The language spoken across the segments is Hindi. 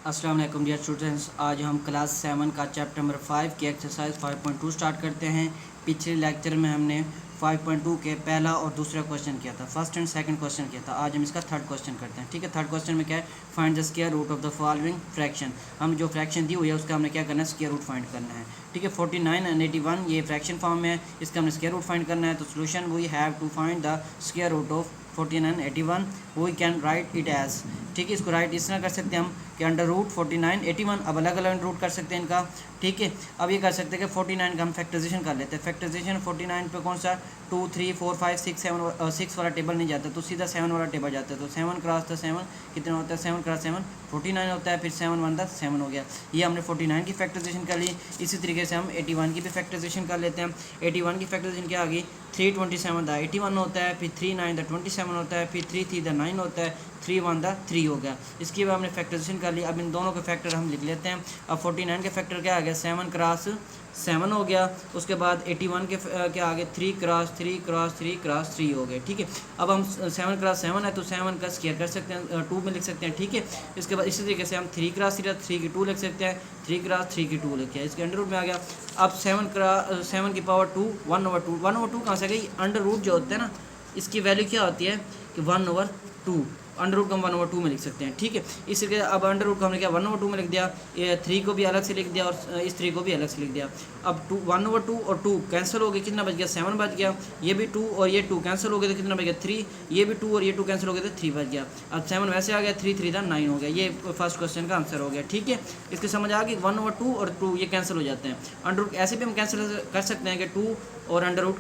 अस्सलाम वालेकुम डियर स्टूडेंट्स। आज हम क्लास 7 का चैप्टर नंबर 5 की एक्सरसाइज 5.2 स्टार्ट करते हैं। पिछले लेक्चर में हमने 5.2 के पहला और दूसरा क्वेश्चन किया था, फर्स्ट एंड सेकंड क्वेश्चन किया था। आज हम इसका थर्ड क्वेश्चन करते हैं। ठीक है, थर्ड क्वेश्चन में क्या है, find the square root of the following fraction. हम जो फ्रैक्शन दी हुई है उसका हमने क्या करना है, स्क्वायर रूट फाइंड करना है। ठीक है, 49 एंड 81 ये फ्रैक्शन फॉर्म में है, इसका हमने स्क्वायर रूट फाइंड करना है। तो solution we have to find the square root of 49 81 we can write it as. ठीक है, इसको राइट इस तरह कर सकते हैं हम कि अंडर रूट 49 81। अब अलग अलग रूट कर सकते हैं इनका। ठीक है, अब ये कर सकते हैं कि 49 का हम फैक्टराइजेशन कर लेते हैं। फैक्टराइजेशन 49 पे कौन सा 2 3 4 5 6 7 6 वाला टेबल नहीं जाता, तो सीधा 7 वाला टेबल जाता है। तो 7 क्रॉस था 7 कितना होता है, 7 क्रॉस 7 49 होता है। फिर 7 1 था 7 हो गया। ये हमने 49 की फैक्टराइजेशन कर ली। इसी तरीके से हम 81 की भी फैक्टराइजेशन कर लेते हैं। 81 की फैक्टराइजेशन क्या आ गई, 327 था 81 होता है, फिर 3 9 था 27 होता है, फिर 3 3 था 9 होता है, 3 1 था 3 हो गया। इसके बाद हमने फैक्टराइजेशन कर ली। अब इन दोनों के फैक्टर हम लिख लेते हैं। अब 49 के फैक्टर क्या आ गया, 7 क्रॉस 7 हो गया। उसके बाद 81 के क्या आ गया, 3 क्रॉस 3 क्रॉस 3 क्रॉस 3 हो गए। ठीक है, अब हम 7 क्रॉस 7 है तो 7 का स्क्वायर कर सकते हैं, 2 में लिख सकते हैं। ठीक है, इसके बाद इसी तरीके से हम 3 क्रॉस 3 की 2 लिख सकते हैं, 3 क्रॉस 3 की 2 लिखे, इसके अंडर रूट में आ गया। अब 7 की पावर 2 1/2 1/2 कहाँ से गई, अंडर रूट जो होता है ना इसकी वैल्यू क्या होती है कि 1/2, अंडर रूट को हम 1/2 में लिख सकते हैं। ठीक है, इसलिए अब अंडर रूट को हमने क्या 1/2 में लिख दिया, ये 3 को भी अलग से लिख दिया और इस 3 को भी अलग से लिख दिया। अब 1/2 और 2 कैंसिल हो गए, कितना बच गया 7 बच गया। ये भी 2 और ये 2 कैंसिल हो गए तो कितना बच गया 3, ये भी 2 और ये 2 कैंसिल हो गए तो 3 बच गया। अब 7 वैसे आ गया, 3 3 था 9 हो गया। ये फर्स्ट क्वेश्चन का आंसर हो गया। ठीक है, इसकी समझ आ गई, 1/2 और 2 ये कैंसिल हो जाते हैं। अंडर रूट ऐसे भी हम कैंसिल कर सकते हैं कि 2 और अंडर रूट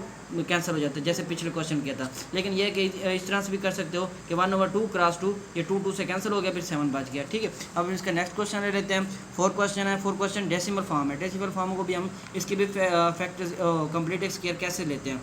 कैंसिल हो जाते हैं, जैसे पिछले क्वेश्चन किया था। लेकिन ये कि इस तरह से भी कर सकते हो कि 1/2 क्रॉस 2, ये 2 2 से कैंसिल हो गया, फिर 7 बच गया। ठीक है, अब इसका नेक्स्ट क्वेश्चन ले लेते हैं। 4 क्वेश्चन है। 4 क्वेश्चन डेसिमल फॉर्म है। डेसिमल फॉर्म को भी हम इसकी भी फैक्टर कंप्लीट स्क्वायर कैसे लेते हैं,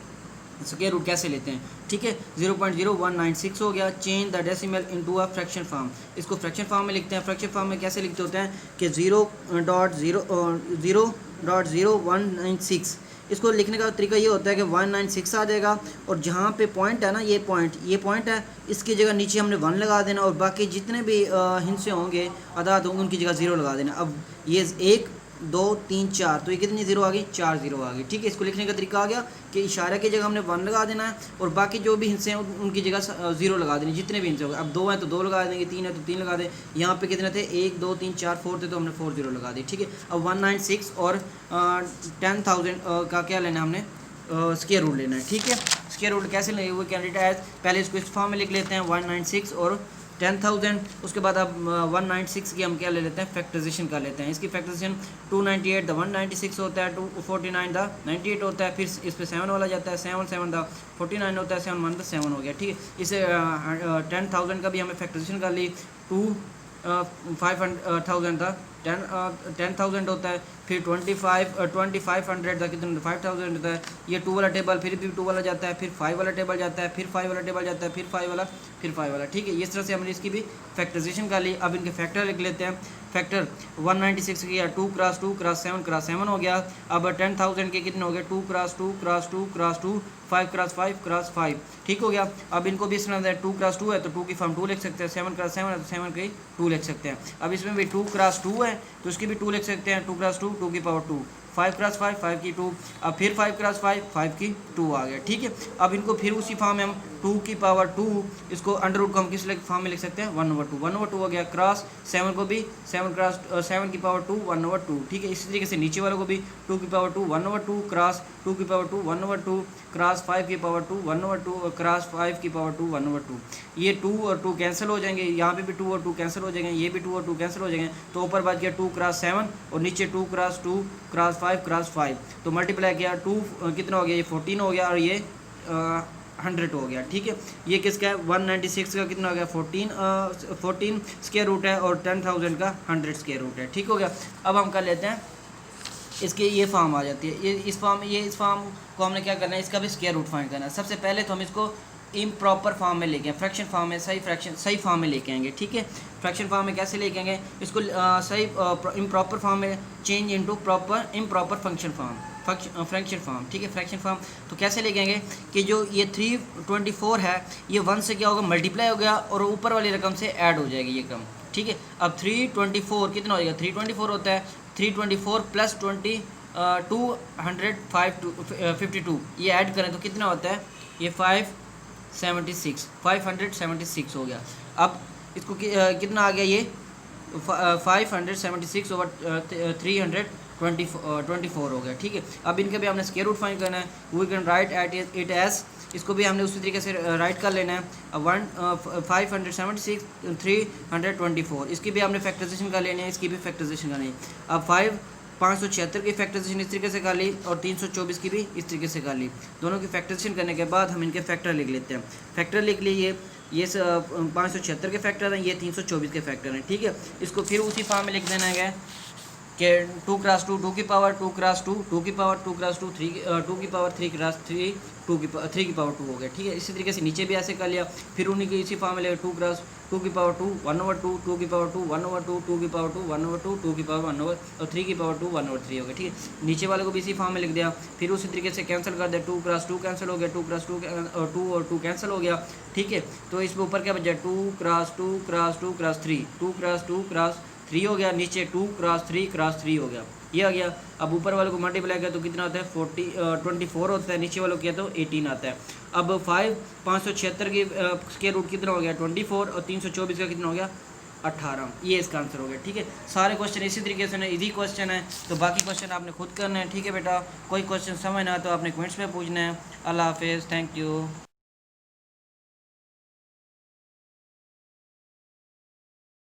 स्क्वायर रूट कैसे लेते हैं। ठीक है, 0.0196 हो गया। Change the decimal into a fraction form, इसको फ्रैक्शन फॉर्म में लिखते हैं। फ्रैक्शन फॉर्म में कैसे लिखते होते हैं कि 0.0196, इसको लिखने का तरीका ये होता है कि 196 आ जाएगा और जहाँ पे पॉइंट है ना, ये पॉइंट है, इसकी जगह नीचे हमने 1 लगा देना और बाकी जितने भी हिस्से होंगे अदाद होंगे उनकी जगह 0 लगा देना। अब ये 1 2 3 4 तो ये कितनी 0 आ गई, 4 0 आ गई। ठीक है, इसको लिखने का तरीका आ गया कि इशारा की जगह हमने 1 लगा देना है और बाकी जो भी हिस्से हैं उनकी जगह 0 लगा देनी, जितने भी हिस्से हो गए। अब 2 हैं तो 2 लगा देंगे, 3 है तो 3 लगा दें। यहाँ पे कितने थे, 1 2 3 4 4 थे तो हमने 4 0 लगा दी। ठीक है, अब 196 और 10,000 का क्या लेना है हमने, स्क्वायर रूट लेना है। ठीक है, स्क्वायर रूट कैसे लेंगे, वो कैंडिडेट एज पहले इसको इस फॉर्म में लिख लेते हैं 196 और 10,000। उसके बाद अब 196 की हम क्या ले लेते हैं, फैक्टराइजेशन कर लेते हैं। इसकी फैक्टराइजेशन 298 द 196 होता है, 249 द 98 होता है, फिर इस पे 7 वाला जाता है, 7 7 द 49 होता है, 7 1 द 7 हो गया। ठीक है, इसे 10,000 का भी हमें फैक्टराइजेशन कर ली। 5,000 था 10,000 होता है, फिर 2500 था कितना 5,000 होता है। ये 2 वाला टेबल फिर भी 2 वाला जाता है, फिर 5 वाला टेबल जाता है, फिर 5 वाला टेबल जाता है, फिर 5 वाला, फिर 5 वाला। ठीक है, इस तरह से हमने इसकी भी फैक्टराइजेशन कर ली। अब इनके फैक्टर लिख लेते हैं। फैक्टर 196 किया 2 क्रॉस 2 क्रॉस 7 क्रॉस 7 हो गया। अब 10,000 के कितने हो गए, 2 cross 2 cross 2 cross 2 5 cross 5 cross 5। ठीक हो गया। अब इनको भी इस तरह से 2 क्रॉस 2 है तो 2 की फॉर्म 2 लिख सकते हैं, 7 क्रॉस 7 है तो 7 की 2 लिख सकते हैं। अब इसमें भी 2 क्रॉस 2 है तो इसकी भी 2 लिख सकते हैं, 2 क्रॉस 2 2 की पावर 2, 5 क्रॉस 5 5 की 2, अब फिर 5 क्रॉस 5 5 की 2 आ गया। ठीक है, अब इनको फिर उसी फॉर्म में हम 2 की पावर 2, इसको अंडर रूट को हम किस फॉर्म में लिख सकते हैं, 1/2 हो गया। क्रॉस 7 को भी 7 क्रॉस 7 की पावर 2 1/2। ठीक है, इसी तरीके से नीचे वालों को भी 2 की पावर 2 1/2 क्रॉस 2 की पावर 2 1/2 क्रॉस 5 की पावर 2 1/2 और क्रॉस 5 की पावर 2 1/2। ये 2 और 2 कैंसिल हो जाएंगे, यहाँ पे भी 2 और 2 कैंसिल हो जाएंगे, ये भी 2 और 2 कैंसिल हो जाएंगे। तो ऊपर बच गया 2 क्रॉस 7 और नीचे 2 क्रॉस 2 क्रॉस 5 क्रॉस 5, तो मल्टीप्लाई किया 2 कितना हो गया, ये 14 हो गया और ये 100 हो गया। ठीक है, ये किसका है, 196 का कितना हो गया 14 स्क्वायर रूट है और 10,000 का 100 स्क्वायर रूट है। ठीक हो गया। अब हम कर लेते हैं इसके, ये फॉर्म आ जाती है, इस फॉर्म को हमने क्या करना है, इसका भी स्क्वायर रूट फाइंड करना है। सबसे पहले तो हम इसको इम्प्रॉपर फॉर्म में लेके आए, फ्रैक्शन फॉर्म में सही फॉर्म में लेके आएंगे। ठीक है, फ्रैक्शन फॉर्म में कैसे लेके आएंगे इसको, सही इम्प्रॉपर फॉर्म में change into proper improper fraction form. ठीक है, फ्रैक्शन फॉर्म तो कैसे लेके आएंगे कि जो ये 324 है ये 1 से क्या होगा, मल्टीप्लाई हो गया और ऊपर वाली रकम से ऐड हो जाएगी ये रकम। ठीक है। अब 324 कितना हो जाएगा, 324 होता है 324 प्लस 252, ये ऐड करें तो कितना होता है, ये 576 हो गया। अब इसको कितना आ गया, ये 576 ओवर 324 हो गया, ठीक है। अब इनके भी हमने स्क्वायर रूट फाइंड करना है, we can write at it as, इसको भी हमने उसी तरीके से राइट कर लेना है। अब 576 324, इसकी भी हमने फैक्टराइजेशन कर लेनी है, इसकी भी फैक्टराइजेशन करनी है। अब 576 की फैक्टराइजेशन इस तरीके से कर ली और 324 की भी इस तरीके से कर ली। दोनों की फैक्टराइजेशन करने के बाद हम इनके फैक्टर लिख लेते हैं। फैक्टर लिख लिए, ये 576 के फैक्टर हैं, ये 324 के फैक्टर हैं, ठीक है। इसको फिर उसी फॉर्म में लिख देना है कि 2 क्रॉस 2 2 की पावर 2 क्रॉस 2 2 की पावर 2 क्रॉस 2 2 की पावर 3 क्रॉस 3 3 की पावर 2 हो गया, ठीक है। इसी तरीके से नीचे भी ऐसे कर लिया, फिर उन्हीं की इसी फॉर्म में लेगा 2 क्रॉस 2 की पावर 2 1/2 2 की पावर 2 1/2 2 की पावर 2 1/2 2 की पावर 1 और 3 की पावर 2 1/3 हो गया, ठीक है। नीचे वाले को भी इसी फॉर्म में लिख दिया, फिर उसी तरीके से कैंसिल कर दिया, 2 क्रॉस 2 कैंसिल हो गया, 2 क्रॉस 2 और 2 और 2 कैंसिल हो गया, ठीक है। तो इसमें ऊपर क्या बचा, 2 cross 2 cross 2 cross 3 2 cross 2 cross 3 हो गया, नीचे 2 क्रॉस 3 क्रॉस 3 हो गया, ये आ गया। अब ऊपर वाले को मल्टीप्लाई किया तो कितना होता है 24 होता है, नीचे वालों किया तो 18 आता है। अब 576 की स्क्वायर रूट कितना हो गया 24 और 324 का कितना हो गया 18, ये इसका आंसर हो गया, ठीक है। सारे क्वेश्चन इसी तरीके से इजी क्वेश्चन है, तो बाकी क्वेश्चन आपने खुद करना है, ठीक है बेटा। कोई क्वेश्चन समझ ना तो आपने कमेंट्स में पूछना है। अल्लाह हाफिज़, थैंक यू।